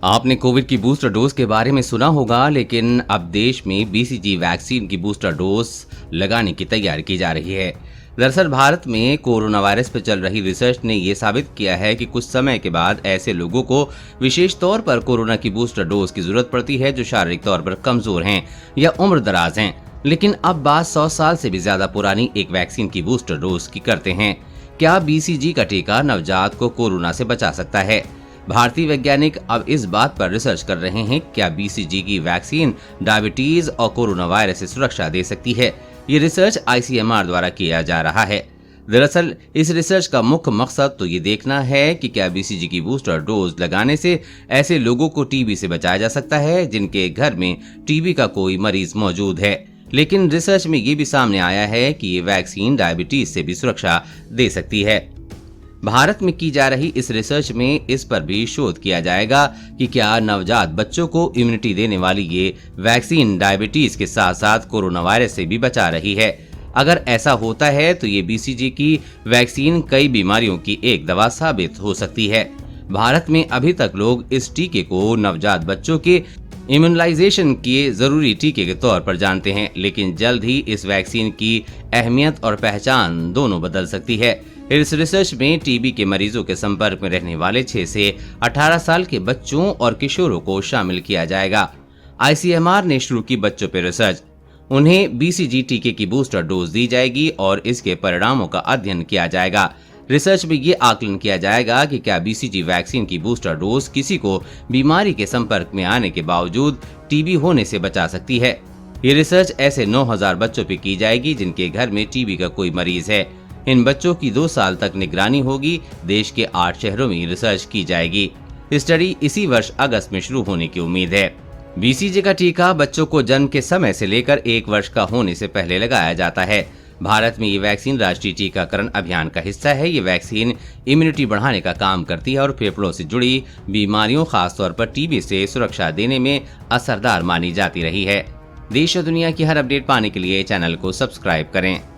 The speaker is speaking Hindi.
आपने कोविड की बूस्टर डोज के बारे में सुना होगा, लेकिन अब देश में बीसीजी वैक्सीन की बूस्टर डोज लगाने की तैयारी की जा रही है। दरअसल भारत में कोरोना वायरस पर चल रही रिसर्च ने यह साबित किया है कि कुछ समय के बाद ऐसे लोगों को विशेष तौर पर कोरोना की बूस्टर डोज की जरूरत पड़ती है जो शारीरिक तौर पर कमजोर हैं या उम्र दराज हैं। लेकिन अब बात 100 साल से भी ज्यादा पुरानी एक वैक्सीन की बूस्टर डोज की करते हैं। क्या बीसीजी का टीका नवजात को कोरोना से बचा सकता है? भारतीय वैज्ञानिक अब इस बात पर रिसर्च कर रहे हैं क्या बीसीजी की वैक्सीन डायबिटीज और कोरोना वायरस से सुरक्षा दे सकती है। ये रिसर्च आईसीएमआर द्वारा किया जा रहा है। दरअसल इस रिसर्च का मुख्य मकसद तो ये देखना है कि क्या बीसीजी की बूस्टर डोज लगाने से ऐसे लोगों को टीबी से बचाया जा सकता है जिनके घर में टीबी का कोई मरीज मौजूद है। लेकिन रिसर्च में ये भी सामने आया है कि ये वैक्सीन डायबिटीज से भी सुरक्षा दे सकती है। भारत में की जा रही इस रिसर्च में इस पर भी शोध किया जाएगा कि क्या नवजात बच्चों को इम्यूनिटी देने वाली ये वैक्सीन डायबिटीज के साथ साथ कोरोना वायरस से भी बचा रही है। अगर ऐसा होता है तो ये बीसीजी की वैक्सीन कई बीमारियों की एक दवा साबित हो सकती है। भारत में अभी तक लोग इस टीके को नवजात बच्चों के इम्यूनलाइजेशन के जरूरी टीके के तौर पर जानते हैं, लेकिन जल्द ही इस वैक्सीन की अहमियत और पहचान दोनों बदल सकती है। इस रिसर्च में टीबी के मरीजों के संपर्क में रहने वाले 6 से 18 साल के बच्चों और किशोरों को शामिल किया जाएगा। आईसीएमआर ने शुरू की बच्चों पर रिसर्च। उन्हें बीसीजी टीके की बूस्टर डोज दी जाएगी और इसके परिणामों का अध्ययन किया जाएगा। रिसर्च में ये आकलन किया जाएगा कि क्या बीसीजी वैक्सीन की बूस्टर डोज किसी को बीमारी के संपर्क में आने के बावजूद टीबी होने से बचा सकती है। ये रिसर्च ऐसे 9000 बच्चों पर की जाएगी जिनके घर में टीबी का कोई मरीज है। इन बच्चों की 2 साल तक निगरानी होगी। देश के 8 शहरों में रिसर्च की जाएगी। स्टडी इसी वर्ष अगस्त में शुरू होने की उम्मीद है। बीसीजी का टीका बच्चों को जन्म के समय से लेकर 1 वर्ष का होने से पहले लगाया जाता है। भारत में ये वैक्सीन राष्ट्रीय टीकाकरण अभियान का हिस्सा है। ये वैक्सीन इम्यूनिटी बढ़ाने का काम करती है और फेफड़ों से जुड़ी बीमारियों, खासतौर पर टीबी से सुरक्षा देने में असरदार मानी जाती रही है। देश और दुनिया की हर अपडेट पाने के लिए चैनल को सब्सक्राइब करें।